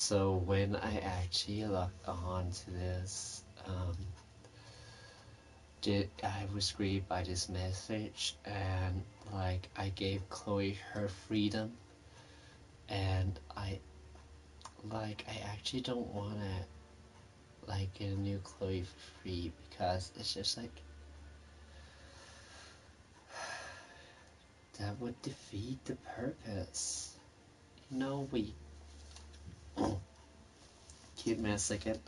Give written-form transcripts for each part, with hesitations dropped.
So when I actually logged on to this, I was greeted by this message, and like I gave Chloe her freedom, and I actually don't wanna like get a new Chloe for free because it's just like that would defeat the purpose. You know, we give me a second.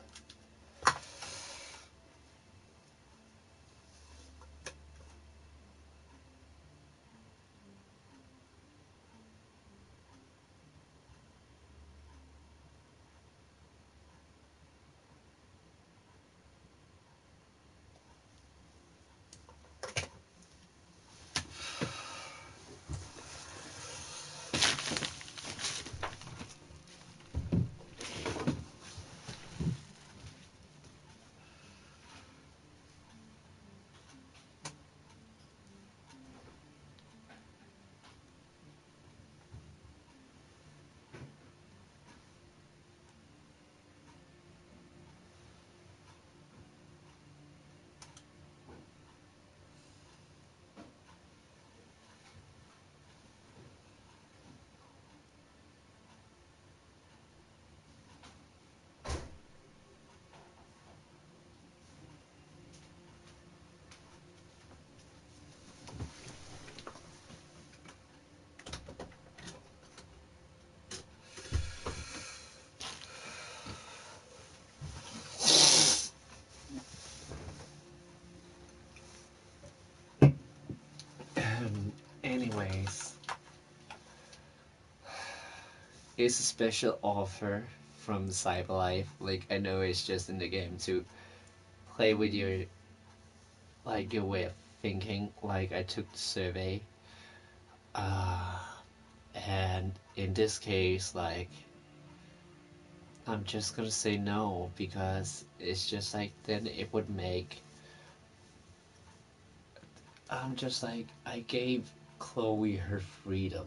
Anyways, it's a special offer from Cyberlife. Like I know it's just in the game to play with your way of thinking. Like I took the survey, uh, and in this case, like I'm just gonna say no because it's just like then it would make. I'm just like I gave Chloe her freedom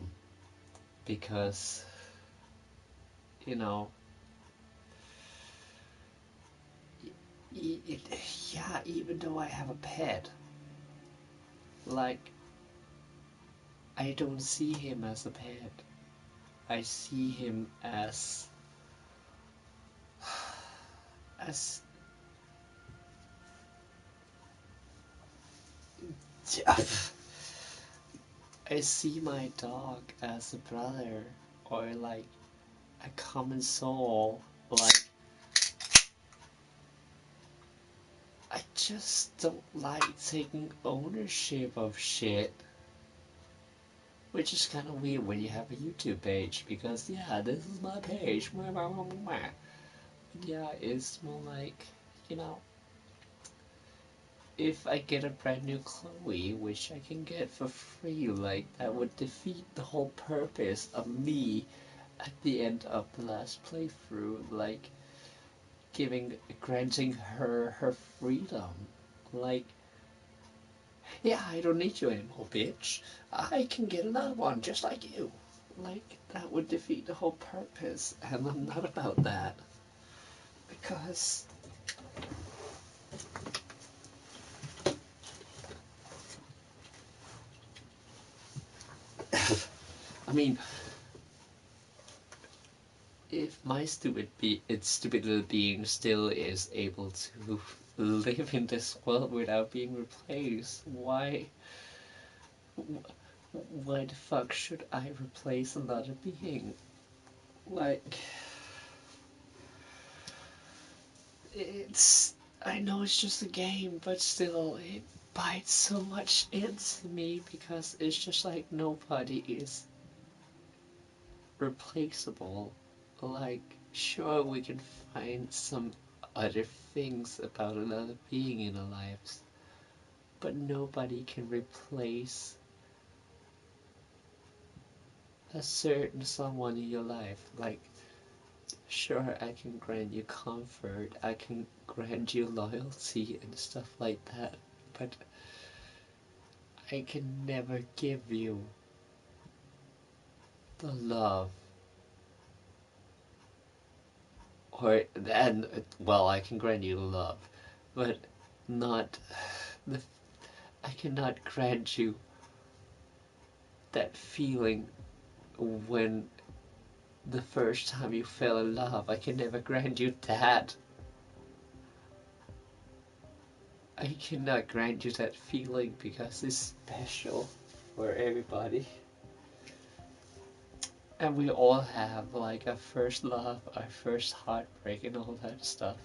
because you know it, yeah, even though I have a pet, like I don't see him as a pet. I see him as I see my dog as a brother or like a common soul. Like I just don't like taking ownership of shit. Which is kind of weird when you have a YouTube page because yeah, this is my page. Yeah, it's more like, you know, if I get a brand new Chloe, which I can get for free, like that would defeat the whole purpose of me at the end of the last playthrough, like granting her freedom. Like, yeah, I don't need you anymore, bitch. I can get another one just like you. Like, that would defeat the whole purpose, and I'm not about that. Because, I mean, if my stupid little being still is able to live in this world without being replaced, why the fuck should I replace another being? Like, it's, I know it's just a game, but still, it bites so much into me because it's just like nobody is replaceable. Like, sure, we can find some other things about another being in our lives, but nobody can replace a certain someone in your life. Like, sure, I can grant you comfort, I can grant you loyalty and stuff like that, but I can never give you the love or and well, I can grant you love, but not the. I cannot grant you that feeling when the first time you fell in love. I can never grant you that. I cannot grant you that feeling because it's special for everybody. And we all have like a first love, our first heartbreak, and all that stuff.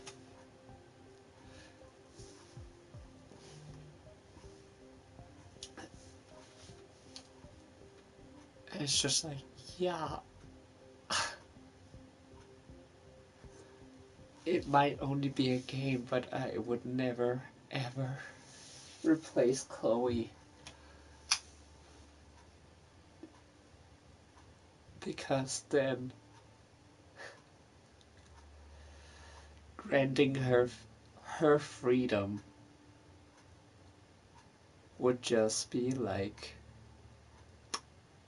And it's just like, yeah, it might only be a game, but I would never, ever replace Chloe. Because then granting her freedom would just be like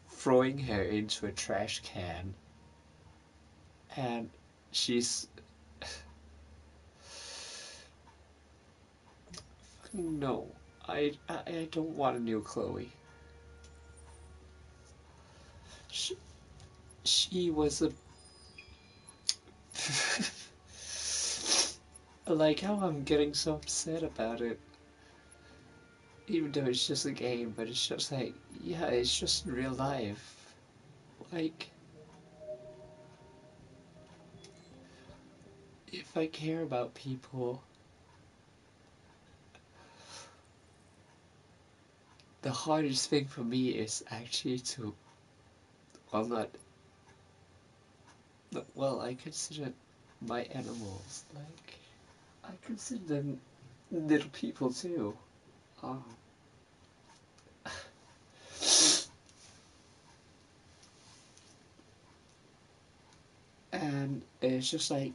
throwing her into a trash can, and she's no, I don't want a new Chloe. She, she was a like how I'm getting so upset about it, even though it's just a game, but it's just like, yeah, it's just real life. Like, if I care about people, the hardest thing for me is actually to, well, not, well, I consider my animals, like, I consider them little people too. Um, and it's just like,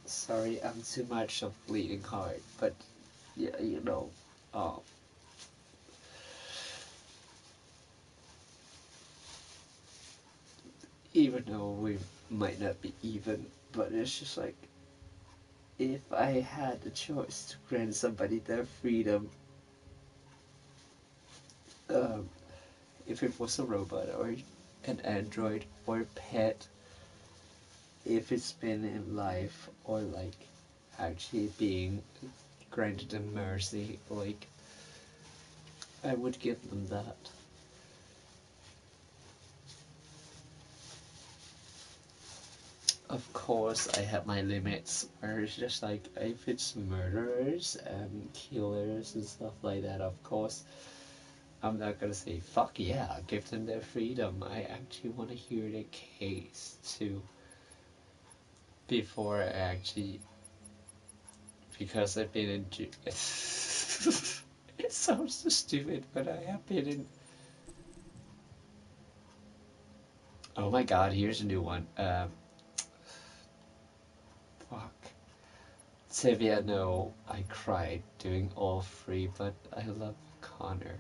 sorry, I'm too much of bleeding heart, but yeah, um, even though we might not be even, but it's just like, if I had the choice to grant somebody their freedom, um, if it was a robot or an android or a pet, if it's been in life or like actually being granted a mercy, like I would give them that. Of course, I have my limits where it's just like if it's murderers and killers and stuff like that, of course, I'm not gonna say fuck yeah, give them their freedom. I actually want to hear the case too before I actually, because I've been in. It sounds so stupid, but I have been in. Oh my god, here's a new one. Fuck. Tevia, no, I cried doing all three, but I love Connor.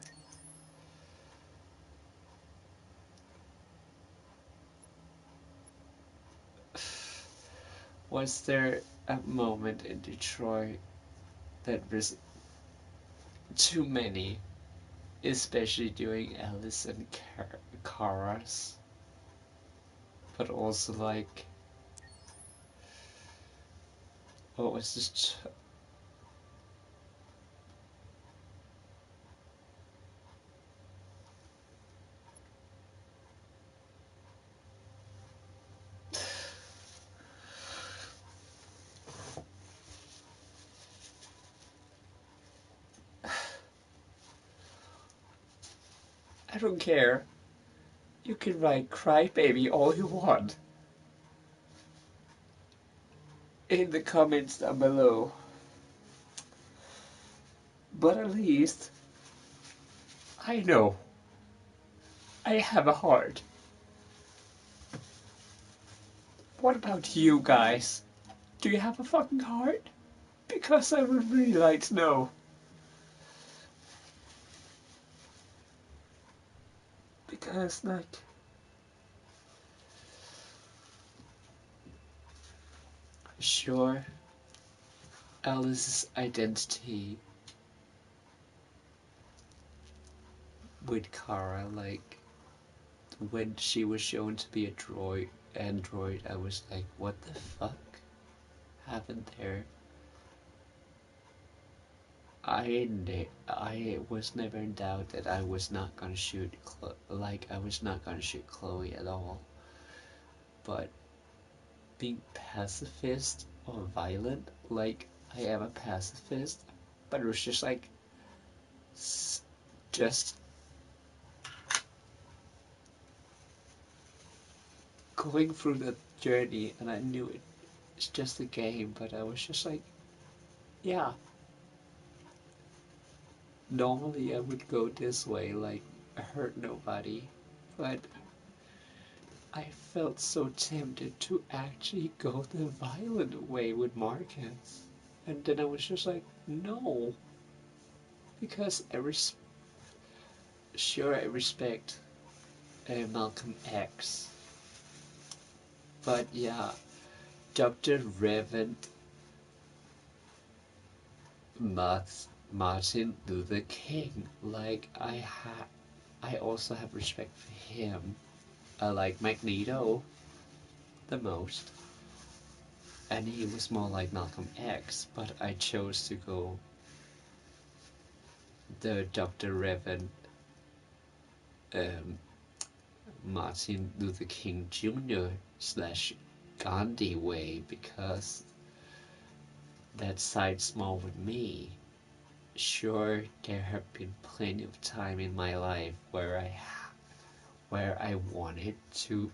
Was there a moment in Detroit that was too many, especially during Alice and Kara's, but also like, what was this? I don't care. You can write crybaby all you want in the comments down below. But at least I know I have a heart. What about you guys? Do you have a fucking heart? Because I would really like to know. because like sure Alice's identity with Kara, like when she was shown to be a android, I was like, what the fuck happened there? I was never in doubt that I was not gonna shoot I was not gonna shoot Chloe at all. But being pacifist or violent, like I am a pacifist, but it was just like just going through the journey, and I knew it's just a game, but I was just like, yeah. Normally I would go this way, like hurt nobody, but I felt so tempted to actually go the violent way with Marcus. And then I was just like, no. Because sure, I respect Malcolm X. But yeah, Dr. Reverend Martin Luther King, like I also have respect for him. I like Magneto the most. And he was more like Malcolm X, but I chose to go the Dr. Reverend um, Martin Luther King Jr. slash Gandhi way because that sides more with me. Sure, there have been plenty of time in my life where I wanted to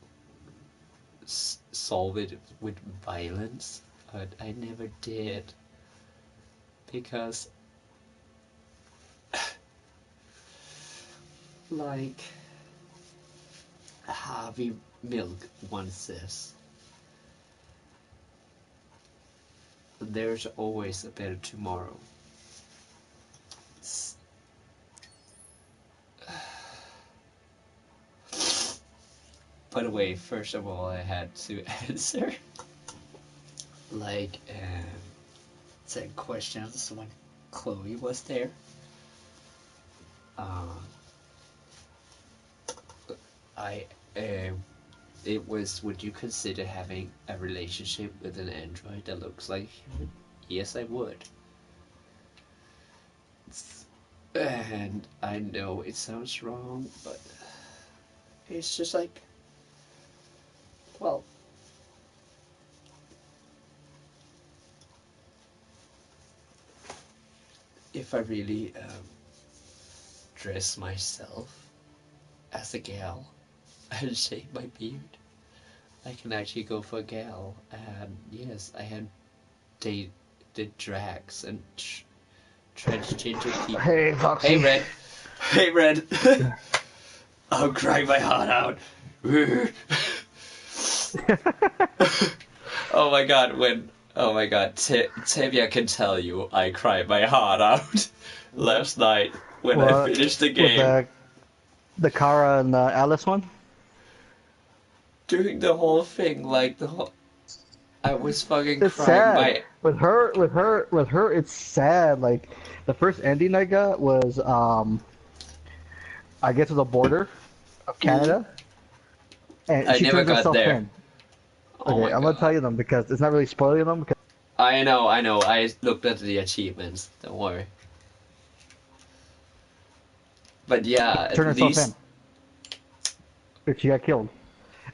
solve it with violence, but I never did because, like Harvey Milk once says, there's always a better tomorrow. By the way, first of all, I had to answer like 10 questions when Chloe was there. Uh, I it was, would you consider having a relationship with an android that looks like human? Yes, I would. And I know it sounds wrong, but it's just like, well, if I really dress myself as a gal and shave my beard, I can actually go for a gal. And yes, I had dated drags and transgender people. Hey, Hey, Foxy. Red. Hey, Red. I'm crying my heart out. Oh my god, oh my god, Tavia can tell you I cried my heart out last night when I What finished the with game. the Kara and Alice one? Doing the whole thing, like I was fucking It's crying sad. my. With her, it's sad. Like the first ending I got was I get to the border of Mm, Canada and I she never turns got herself there. in. Oh Okay, my I'm gonna tell god. you them because it's not really spoiling them because I know, I looked at the achievements, don't worry. But yeah, she at turned herself in. least. If she got killed.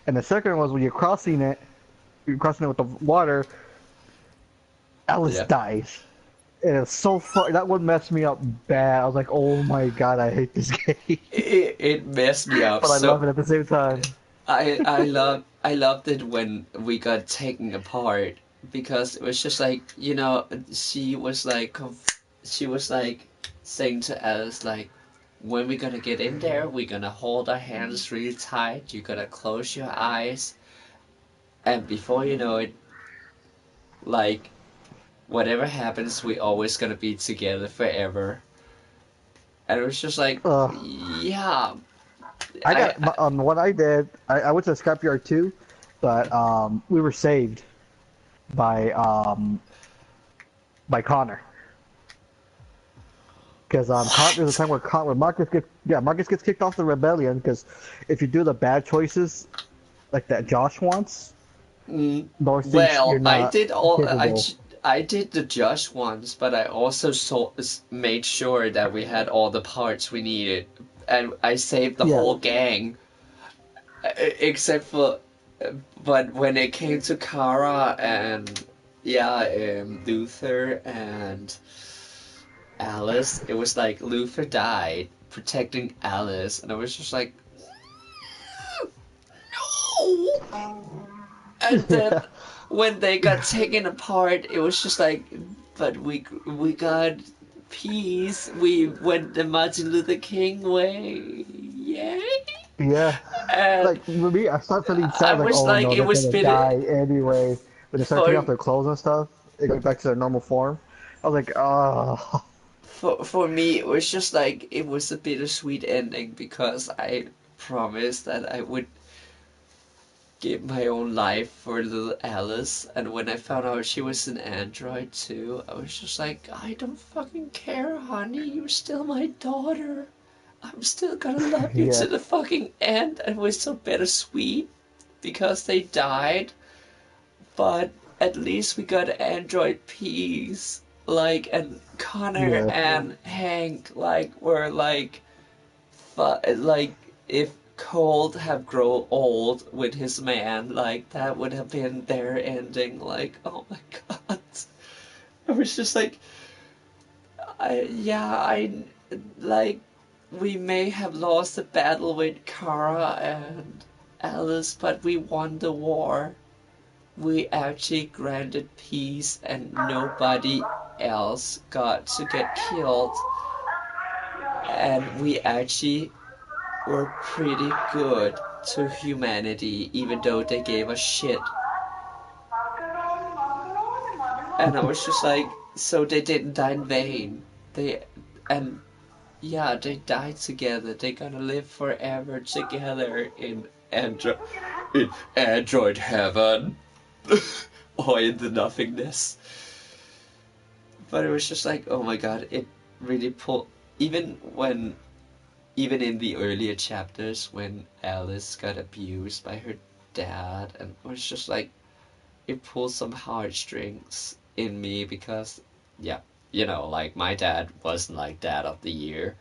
And the second was when you're crossing it with the water. Alice Yeah. dies. And it's so far. That one messed me up bad. I was like, oh my god, I hate this game. It messed me up. But I So love it at the same time. I loved it when we got taken apart because it was just like, she was like she was like saying to Alice like, when we're gonna get in there, we're gonna hold our hands really tight. You're gonna close your eyes, and before you know it, like whatever happens, we always gonna be together forever. And it was just like, Ugh. yeah, I got what I did. I went to the scrapyard too, but we were saved by Connor because there's a What? time where Marcus gets kicked off the rebellion because if you do the bad choices like that Josh wants, North thinks you're Well, I not did all capable. I did the Josh ones, but I also made sure that we had all the parts we needed, and I saved the Yeah, whole gang, except for. But when it came to Kara and yeah, Luther and Alice, it was like Luther died protecting Alice, and I was just like, no. And then yeah, when they got taken apart, it was just like, but we got peace. We went the Martin Luther King way, yay! yeah. And Like for me, I start feeling sad. I Like, was oh like, no, it they're was gonna been die anyway. When they start taking for off their clothes and stuff, it goes back to their normal form. I was like, oh, for me. It was just like it was a bittersweet ending because I promised that I would give my own life for little Alice, and when I found out she was an android too, I was just like, I don't fucking care, honey. You're still my daughter. I'm still gonna love you yeah, to the fucking end. And it was so bittersweet because they died, but at least we got android peace. Like, and Connor yeah, and Hank, like, were like, like if Cold have grown old with his man, like that would have been their ending. Like, oh my god, I was just like, I like we may have lost the battle with Kara and Alice, but we won the war. We actually granted peace, and nobody else got to get killed, and we actually were pretty good to humanity, even though they gave us shit. And I was just like, so they didn't die in vain. They, and yeah, they died together. They're gonna live forever together in android heaven or in the nothingness. But it was just like, oh my god, it really pulled. Even when, even in the earlier chapters when Alice got abused by her dad, and it was just like it pulled some heartstrings in me because, yeah, like my dad wasn't like dad of the year,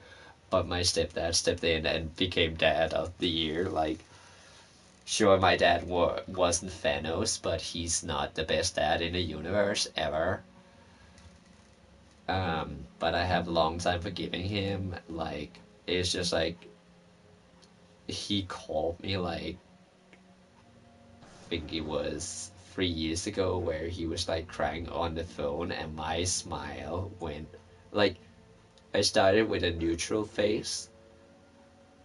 but my stepdad stepped in and became dad of the year. Like, sure, my dad wasn't Thanos, but he's not the best dad in the universe ever. But I have a long time forgiving him. Like, it's just like he called me like I think it was 3 years ago where he was like crying on the phone and my smile went like I started with a neutral face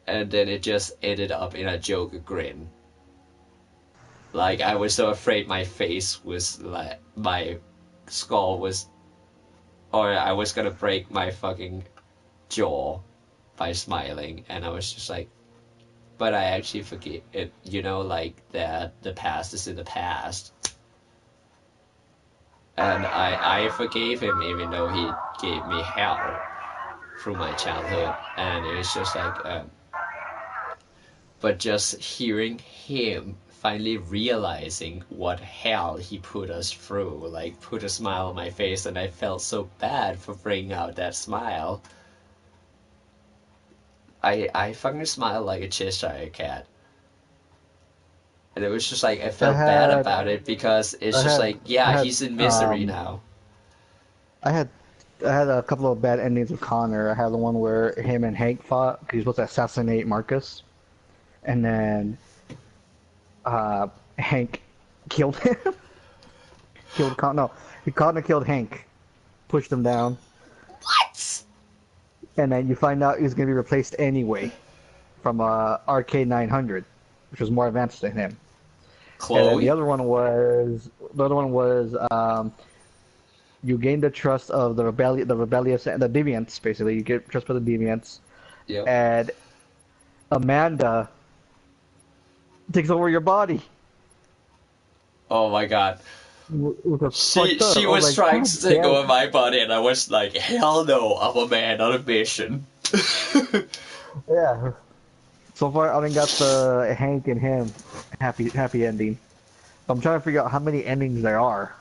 and then it just ended up in a Joker grin. Like I was so afraid my face was like my skull was or I was gonna break my fucking jaw by smiling and I was just like but I actually forget it, like that the past is in the past. And I forgave him even though he gave me hell through my childhood. And it was just like, but just hearing him finally realizing what hell he put us through, like put a smile on my face, and I felt so bad for bringing out that smile. I fucking smiled like a Cheshire cat. And it was just like I I felt bad had, about it because it's I just had, like, I yeah, had, he's in misery um, now. I had, I had a couple of bad endings with Connor. I had the one where him and Hank fought because he was supposed to assassinate Marcus, and then uh, Hank killed him. killed Con. No, Connor killed Hank, pushed him down, What? and then you find out he's gonna be replaced anyway from RK 900, which was more advanced than him. And then Chloe? the other one was you gain the trust of the rebellious, and the deviants. Basically, you get trust for the deviants, Yep. and Amanda takes over your body Oh my god. with a She fucked up. she I was was like, trying God to take damn. over my body, and I was like, hell no, I'm a man on a mission. Yeah. So far, I only got the Hank and him happy ending. I'm trying to figure out how many endings there are.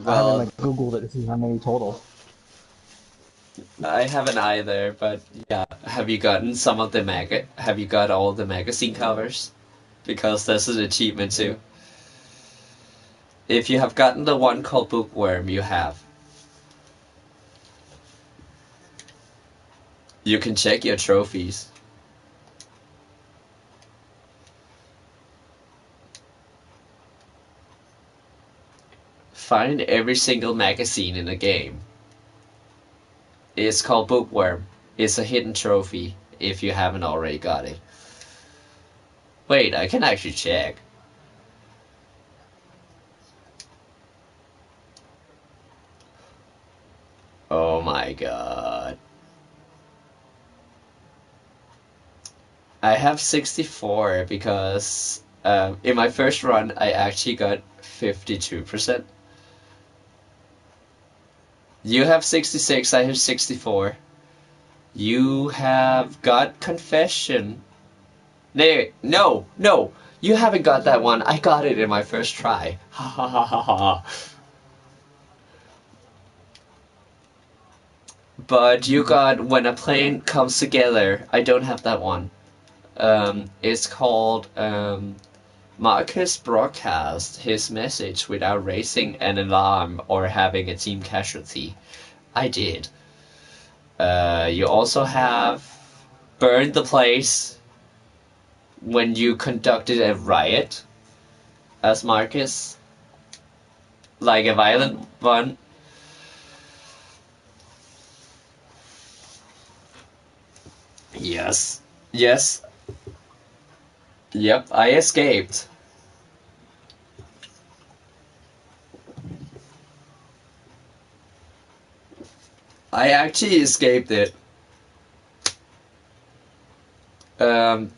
I haven't Well, like Googled it to see how many total. I haven't either, but yeah. Have you gotten some of the Have you got all the magazine covers? Because that's an achievement too. If you have gotten the one called Bookworm, you have. You can check your trophies. Find every single magazine in the game. It's called Bookworm. It's a hidden trophy if you haven't already got it. Wait, I can actually check. Oh my god. I have 64 because in my first run I actually got 52%. You have 66, I have 64. You have got Confession. No, no, no. You haven't got that one. I got it in my first try. Ha ha ha ha ha. But you got When a Plane Comes Together. I don't have that one. It's called Marcus broadcast his message without raising an alarm or having a team casualty. I did. You also have Burn the Place when you conducted a riot as Marcus, like a violent one. Yes. Yes. Yep, I escaped. I actually escaped it. Um,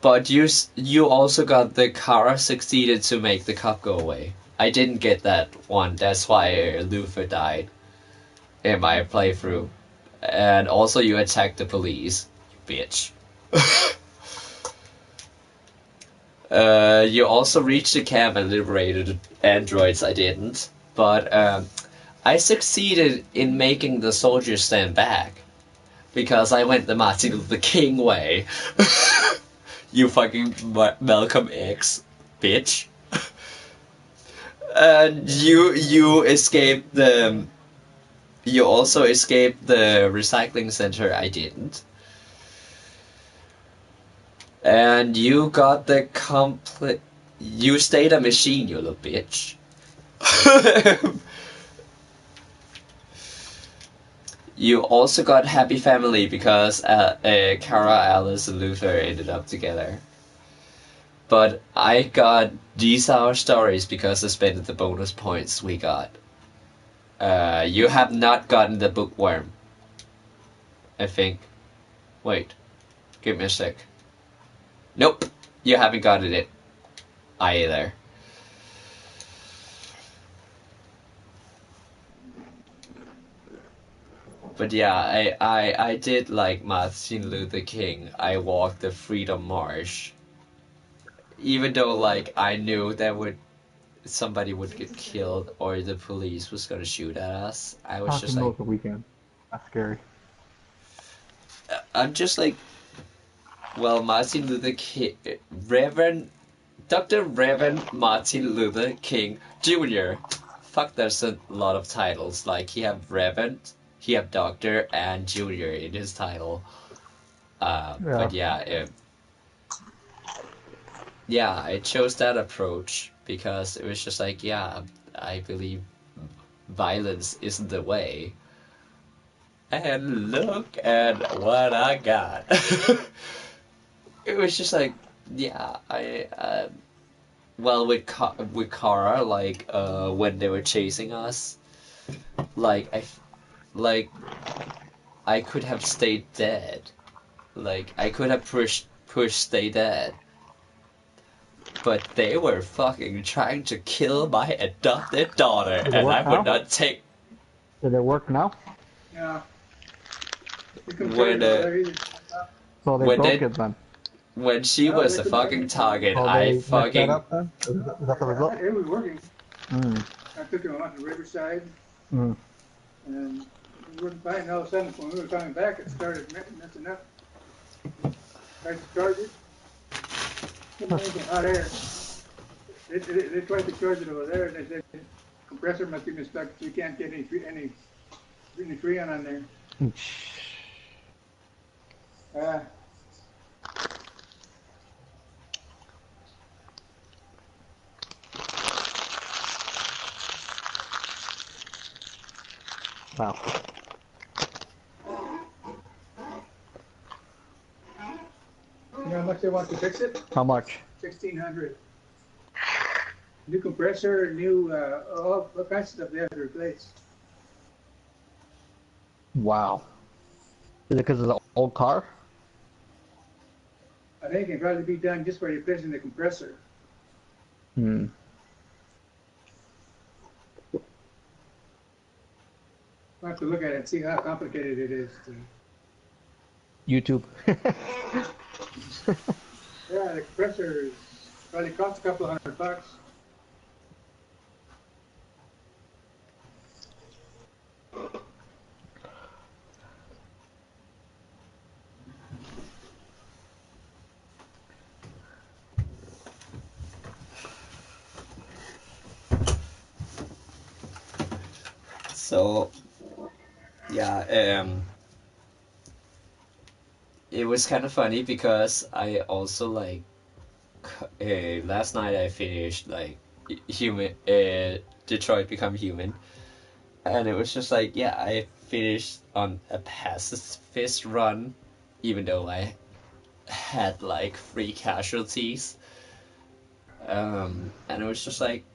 but you also got the Kara succeeded to make the cup go away. I didn't get that one. That's why Luther died in my playthrough. And also you attacked the police, you bitch. You also reached the camp and liberated androids. I didn't, but I succeeded in making the soldiers stand back because I went the Martin Luther King way. You fucking Malcolm X, bitch. And you escaped the. You also escaped the recycling center. I didn't. And you got the complete. You stayed a machine, you little bitch. You also got Happy Family because Kara, Alice, and Luther ended up together. But I got These Are Our Stories because I spent the bonus points we got. You have not gotten the Bookworm, I think. Wait, give me a sec. Nope, you haven't gotten it either. But yeah, I did like Martin Luther King. I walked the Freedom March. Even though like I knew that would somebody would get killed or the police was gonna shoot at us, I was just Talking like about the weekend. That's scary. I'm just like well Martin Luther King Reverend Dr. Reverend Martin Luther King Jr. Fuck, there's a lot of titles. Like he have Reverend, he have Doctor and Junior in his title. Yeah. But yeah, yeah, I chose that approach because it was just like, yeah, I believe violence isn't the way. And look at what I got. It was just like, yeah, I well with Kara, like when they were chasing us, like like I could have stayed dead Like I could have pushed stay dead, but they were fucking trying to kill my adopted daughter, Did it and I work would now? not take Did it work now? Yeah, you can charge when it over there either. So they when broke they it then. when she No, was they a couldn't charge fucking it over there. target. So I they messed that fucking up then? Is that the result? It was working. Mm. I took him out to Riverside, Mm. and we were fine. All of a sudden, when we were coming back, it started messing up. Tried to charge it, couldn't make it hot air. They tried to charge it over there, and they said compressor must be stuck, so you can't get any freon on there. Uh, Wow. you know how much they want to fix it? How much? 1,600. New compressor, new all kinds of stuff they have to replace. Wow. Is it because of the old car? I think it can probably be done just by replacing the compressor. Hmm. We'll have to look at it and see how complicated it is. YouTube. Yeah, the compressor is probably cost a couple of $100. so yeah. It was kind of funny because I also like last night I finished like human Detroit Become Human, and it was just like yeah I finished on a pacifist run, even though I had like three casualties, and it was just like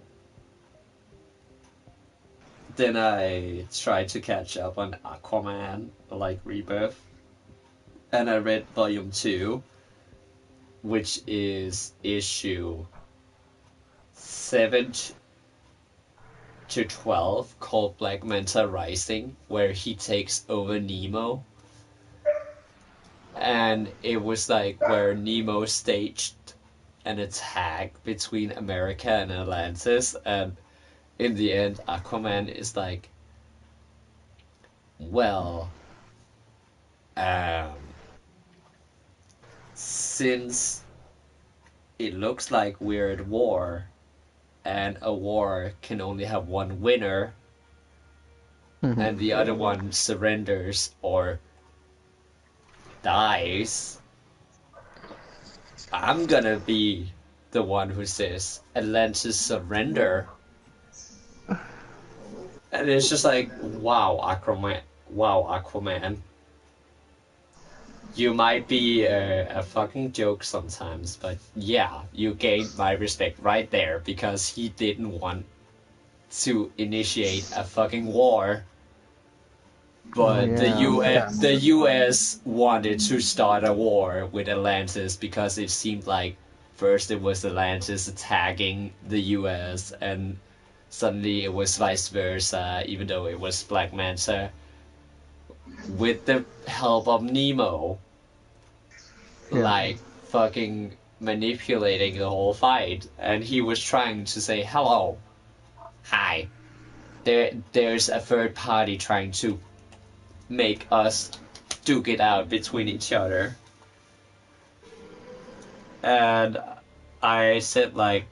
then I tried to catch up on Aquaman like Rebirth, and I read volume 2, which is issue 7 to 12, called Black Manta Rising, where he takes over Nemo. And it was like where Nemo staged an attack between America and Atlantis, and in the end, Aquaman is like, well, um, since it looks like we're at war, and a war can only have one winner, Mhm. and the other one surrenders or dies, I'm gonna be the one who says Atlantis surrender. And it's just like, wow, Aquaman. Wow, Aquaman. You might be a fucking joke sometimes, but yeah, you gained my respect right there because he didn't want to initiate a fucking war. But Yeah. The US wanted to start a war with Atlantis because it seemed like first it was Atlantis attacking the US, and suddenly it was vice versa, even though it was Black Manta with the help of Nemo, Yeah. like fucking manipulating the whole fight, and he was trying to say hello, hi. There's a third party trying to make us duke it out between each other. And I said like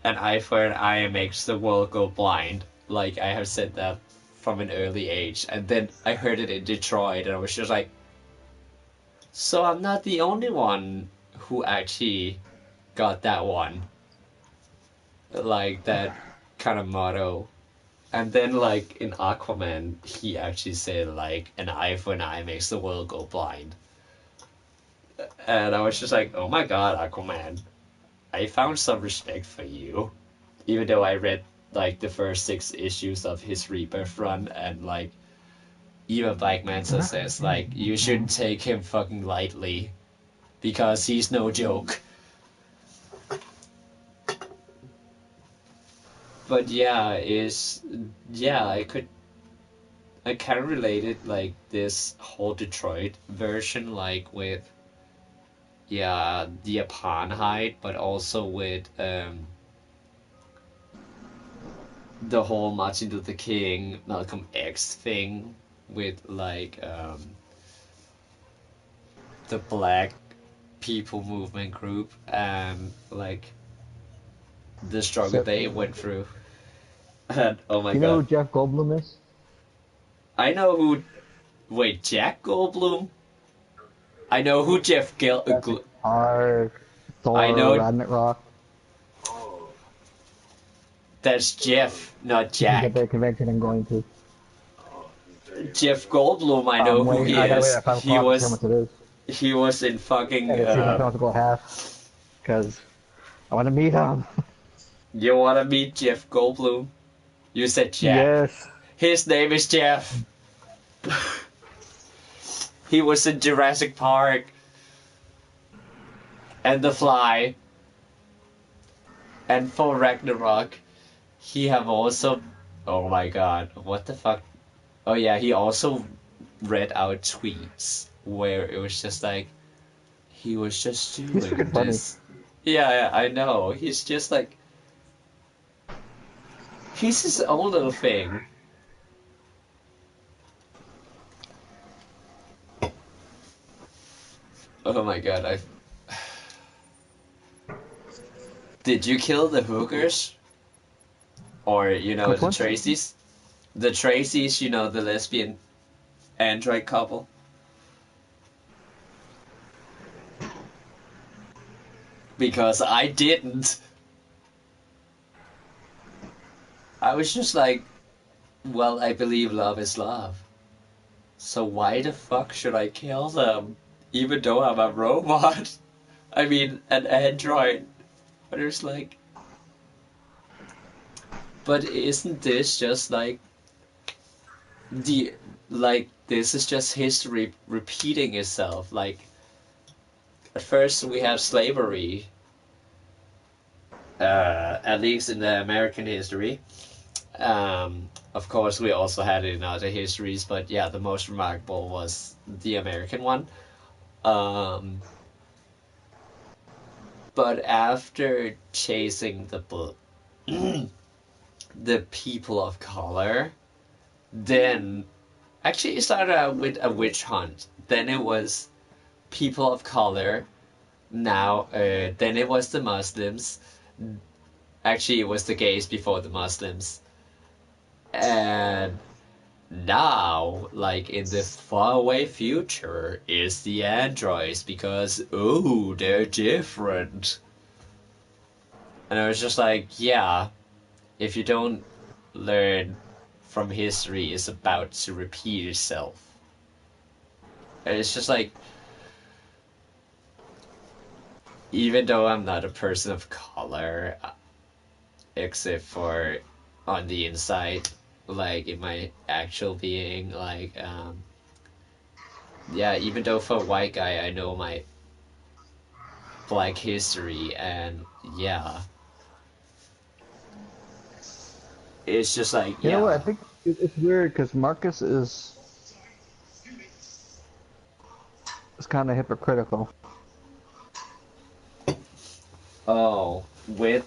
an eye for an eye makes the world go blind. Like I have said that from an early age. And then I heard it in Detroit and I was just like, so I'm not the only one who actually got that one. Like that kind of motto. And then like in Aquaman, he actually said like an eye for an eye makes the world go blind. And I was just like, oh my god, Aquaman, I found some respect for you. Even though I read like the first 6 issues of his Rebirth run, and like even Black Manta says like you shouldn't take him fucking lightly because he's no joke. But yeah, is yeah, I kind of related like this whole Detroit version like with yeah the apartheid, but also with the whole Martin Luther King, Malcolm X thing with like the Black People Movement group and like the struggle So, they went through. And oh my do you know god, who Jeff Goldblum is? I know who. Wait, Jack Goldblum? I know who Jeff Jurassic Park, I Thor, know Ragnarok. that's Jeff, not He's at Jack. the convention I'm going to. Jeff Goldblum, I know who he I gotta wait is. at 5 o'clock to see how much it is, He was in fucking and to see if my parents will go half, because I want to meet him. you wanna meet Jeff Goldblum? You said Jack. Yes. His name is Jeff. He was in Jurassic Park and The Fly and for Ragnarok. He have also oh my god, what the fuck? Oh yeah, he also read out tweets where it was just like he was just He's doing freaking funny. this. Yeah, yeah, I know. He's just like he's his own little thing. Oh my god, I did you kill the hookers? Or Which the ones? Tracys? The Tracys, the lesbian android couple. Because I didn't. I was just like, well, I believe love is love. So why the fuck should I kill them? Even though I'm a robot? I mean, an android. But it's like, but isn't this just like the like this is just history repeating itself? Like at first we have slavery, at least in the American history. Of course, we also had it in other histories, but yeah, the most remarkable was the American one. Um, but after chasing the people of color, then actually it started out with a witch hunt. Then it was people of color. Now, then it was the Muslims. Actually, it was the gays before the Muslims. And now, like in the faraway future, is the androids because, oh, they're different. And I was just like, yeah, if you don't learn from history, it's about to repeat itself. And it's just like, even though I'm not a person of color, except for on the inside, like in my actual being, like, yeah, even though for a white guy, I know my black history, and yeah, it's just like, You know what? I yeah, think it's weird because Marcus is kind of hypocritical. oh, with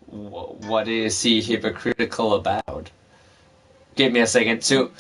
what is he hypocritical about? Give me a second to